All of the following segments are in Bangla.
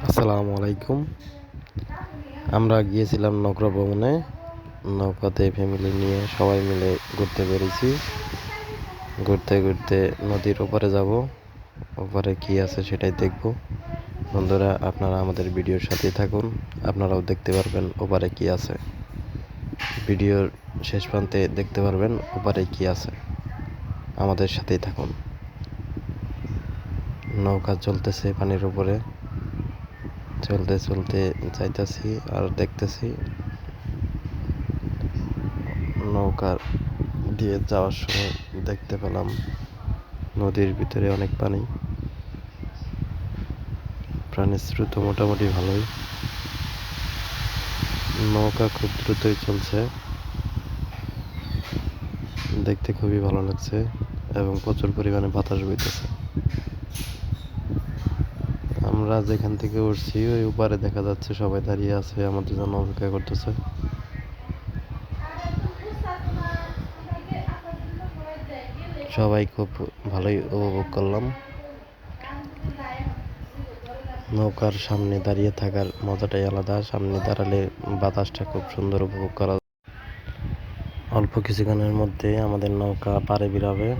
আসসালামু আলাইকুম। আমরা গিয়েছিলাম নৌকা ভ্রমণে। নৌকাতে ফ্যামিলি নিয়ে সবাই মিলে ঘুরতে বেরিয়েছি। ঘুরতে ঘুরতে নদীর ওপারে যাব, ওপারে কি আছে সেটাই দেখব। বন্ধুরা, আপনারা আমাদের ভিডিওর সাথে থাকুন, আপনারাও দেখতে পারবেন ওপারে কি আছে। ভিডিওর শেষ প্রান্তে দেখতে পারবেন ওপারে কি আছে। আমাদের সাথেই থাকুন। নৌকা চলতেছে পানির উপরে, চলতে চলতে যাইতেছি আর দেখতেছি নৌকা দিয়ে যাওয়ার সময় দেখতে পেলাম নদীর ভিতরে অনেক পানি। প্রাণীর স্রোত মোটামুটি ভালোই। নৌকা খুব দ্রুতই চলছে, দেখতে খুবই ভালো লাগছে এবং প্রচুর পরিমাণে বাতাস বইতেছে। আমরা যেখান থেকে উঠছি ওই উপরে দেখা যাচ্ছে সবাই দাঁড়িয়ে আছে, আমাদের জন্য অপেক্ষা করতেছে। সবাই খুব ভালোই উপভোগ করলাম। নৌকার সামনে দাঁড়িয়ে থাকার মজাটাই আলাদা। সামনে দাঁড়ালে বাতাসটা খুব সুন্দর উপভোগ করা। অল্প কিছুক্ষণের মধ্যে আমাদের নৌকা পাড়ে বেরোবে।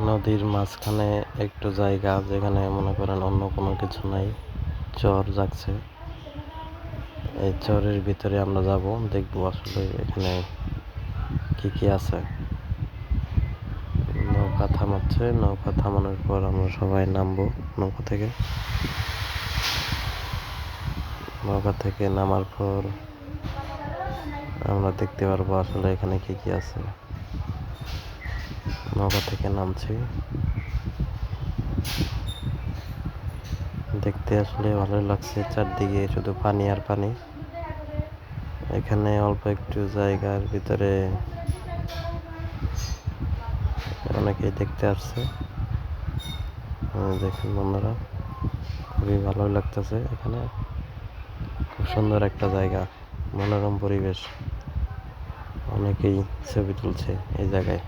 নদীর মাঝখানে একটু জায়গা, যেখানে মনে করেন অন্য কোনো কিছু নাই, চর জাগছে। এই চরের ভিতরে আমরা যাব, দেখবো আসলে এখানে কি কি আছে। নৌকা থামাচ্ছে, নৌকা থামানোর পর আমরা সবাই নামবো নৌকা থেকে। নৌকা থেকে নামার পর আমরা দেখতে পারবো আসলে এখানে কি কি আছে। নৌকা থেকে নামছি, দেখতে আসলে ভালো লাগছে। চারদিকে শুধু পানি আর পানি। এখানে অল্প একটু জায়গার ভিতরে অনেকেই দেখতে আসছে। দেখুন বন্ধুরা, খুবই ভালো লাগতেছে। এখানে খুব সুন্দর একটা জায়গা, মনোরম পরিবেশ। অনেকেই ছবি তুলছে এই জায়গায়।